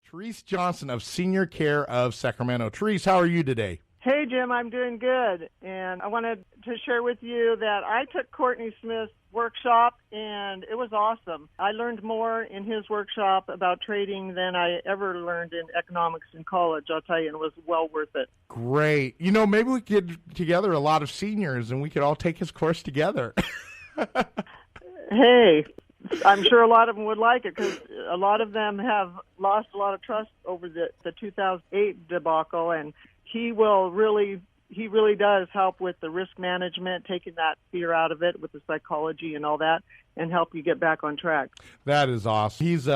Therese Johnson of Senior Care of Sacramento. Therese, how are you today? Hey, Jim, I'm doing good. And I wanted to share with you that I took Courtney Smith's workshop, and it was awesome. I learned more in his workshop about trading than I ever learned in economics in college, I'll tell you, and it was well worth it. Great. You know, maybe we could get together a lot of seniors, and we could all take his course together. Hey, I'm sure a lot of them would like it because a lot of them have lost a lot of trust over the 2008 debacle, and he really does help with the risk management, taking that fear out of it with the psychology and all that, and help you get back on track. That is awesome. He's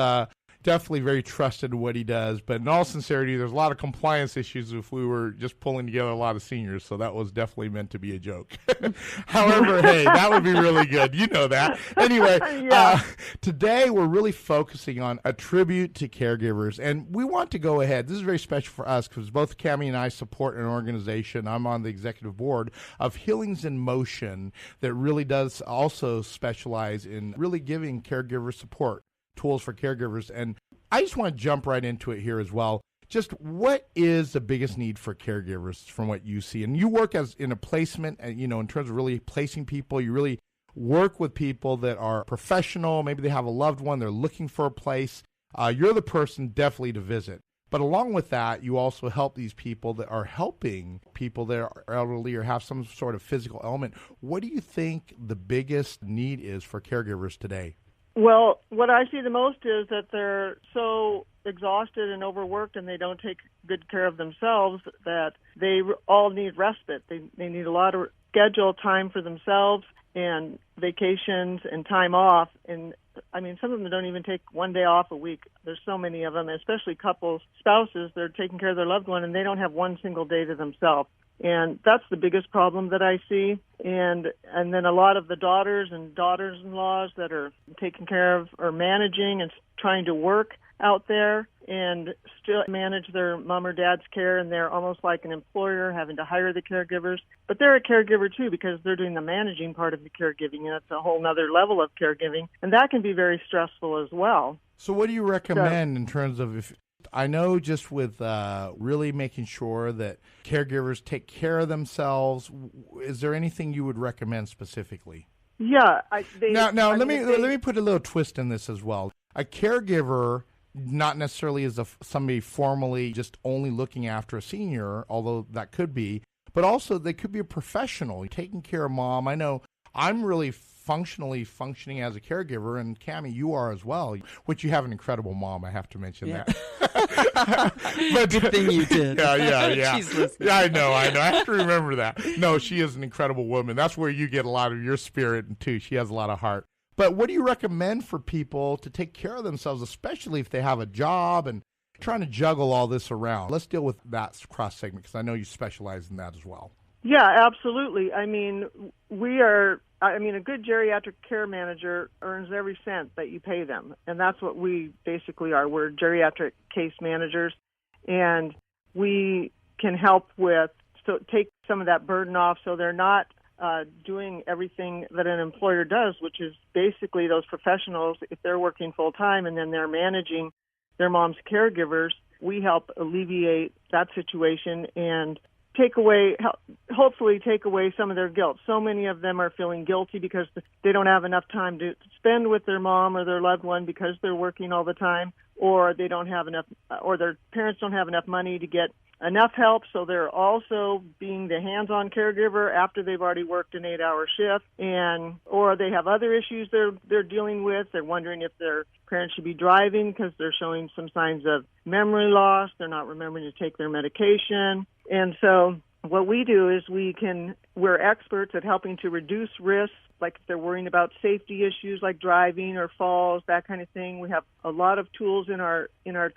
definitely very trusted in what he does, but in all sincerity, there's a lot of compliance issues if we were just pulling together a lot of seniors, so that was definitely meant to be a joke. However, hey, that would be really good. You know that. Anyway, Yeah. Today we're really focusing on a tribute to caregivers, and we want to go ahead. This is very special for us because both Cammie and I support an organization. I'm on the executive board of Healings in Motion that really does also specialize in really giving caregiver support, tools for caregivers. And I just want to jump right into it here as well. Just what is the biggest need for caregivers from what you see? And you work as in a placement, in terms of really placing people. You really work with people that are professional. Maybe they have a loved one. They're looking for a place. You're the person definitely to visit. But along with that, you also help these people that are helping people that are elderly or have some sort of physical ailment. What do you think the biggest need is for caregivers today? Well, what I see the most is that they're so exhausted and overworked, and they don't take good care of themselves, that they all need respite. They need a lot of scheduled time for themselves and vacations and time off. And I mean, some of them don't even take one day off a week. There's so many of them, especially couples, spouses, they're taking care of their loved one, and they don't have one single day to themselves. And that's the biggest problem that I see. And then a lot of the daughters and daughters-in-laws that are taking care of or managing and trying to work out there and still manage their mom or dad's care, and they're almost like an employer having to hire the caregivers. But they're a caregiver, too, because they're doing the managing part of the caregiving, and it's a whole other level of caregiving. And that can be very stressful as well. So what do you recommend in terms of if I know just with really making sure that caregivers take care of themselves, is there anything you would recommend specifically? Yeah. Let me put a little twist in this as well. A caregiver not necessarily is somebody formally just only looking after a senior, although that could be, but also they could be a professional taking care of mom. I know I'm really functioning as a caregiver, and Cammie, you are as well, which you have an incredible mom, I have to mention that. But good thing you did. Yeah. She's listening. Yeah, I know. I have to remember that. No, she is an incredible woman. That's where you get a lot of your spirit, too. She has a lot of heart. But what do you recommend for people to take care of themselves, especially if they have a job and trying to juggle all this around? Let's deal with that cross segment because I know you specialize in that as well. Yeah, absolutely. I mean, a good geriatric care manager earns every cent that you pay them, and that's what we basically are. We're geriatric case managers, and we can help take some of that burden off so they're not doing everything that an employer does, which is basically those professionals, if they're working full-time and then they're managing their mom's caregivers, we help alleviate that situation and hopefully take away some of their guilt. So many of them are feeling guilty because they don't have enough time to spend with their mom or their loved one because they're working all the time, or they don't have enough, or their parents don't have enough money to get enough help, so they're also being the hands-on caregiver after they've already worked an 8-hour shift, or they have other issues they're dealing with. They're wondering if their parents should be driving because they're showing some signs of memory loss. They're not remembering to take their medication. And so what we do is we're experts at helping to reduce risks, like if they're worrying about safety issues like driving or falls, that kind of thing. We have a lot of tools in our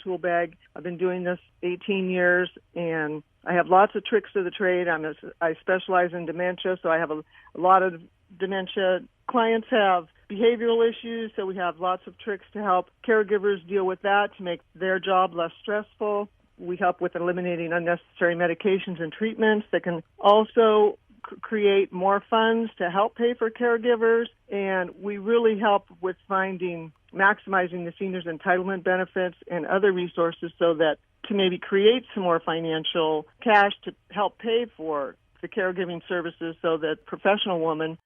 tool bag. I've been doing this 18 years, and I have lots of tricks to the trade. I specialize in dementia, so I have a lot of dementia. Clients have behavioral issues, so we have lots of tricks to help caregivers deal with that to make their job less stressful. We help with eliminating unnecessary medications and treatments that can also create more funds to help pay for caregivers, and we really help with finding maximizing the seniors' entitlement benefits and other resources so that to maybe create some more financial cash to help pay for the caregiving services so that professional woman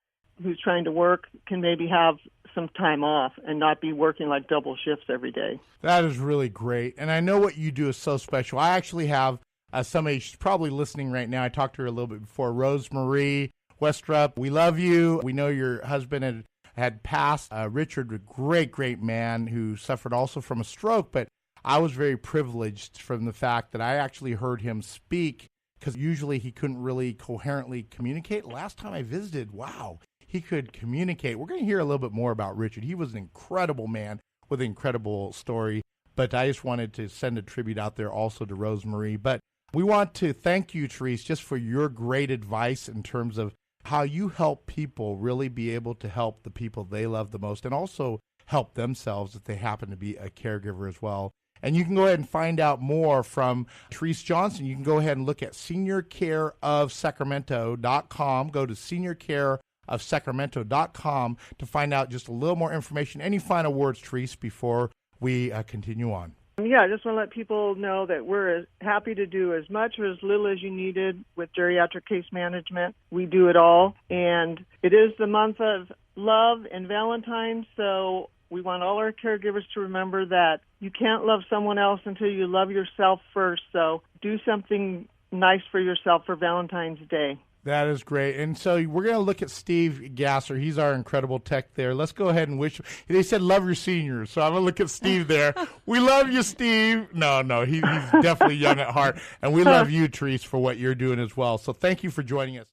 who's trying to work can maybe have some time off and not be working like double shifts every day. That is really great. And I know what you do is so special. I actually have somebody, she's probably listening right now. I talked to her a little bit before, Rosemarie Westrup. We love you. We know your husband had passed. Richard, a great, great man who suffered also from a stroke, but I was very privileged from the fact that I actually heard him speak because usually he couldn't really coherently communicate. Last time I visited, wow, he could communicate. We're going to hear a little bit more about Richard. He was an incredible man with an incredible story, but I just wanted to send a tribute out there also to Rosemarie. But we want to thank you, Therese, just for your great advice in terms of how you help people really be able to help the people they love the most and also help themselves if they happen to be a caregiver as well. And you can go ahead and find out more from Therese Johnson. You can go ahead and look at seniorcareofsacramento.com. Go to seniorcareofsacramento.com to find out just a little more information. Any final words, Therese, before we continue on? Yeah, I just want to let people know that we're happy to do as much or as little as you needed with geriatric case management. We do it all. And it is the month of love and Valentine's, so we want all our caregivers to remember that you can't love someone else until you love yourself first. So do something nice for yourself for Valentine's Day. That is great. And so we're going to look at Steve Gasser. He's our incredible tech there. Let's go ahead and wish. They said love your seniors. So I'm going to look at Steve there. We love you, Steve. No, he's definitely young at heart. And we love you, Therese, for what you're doing as well. So thank you for joining us.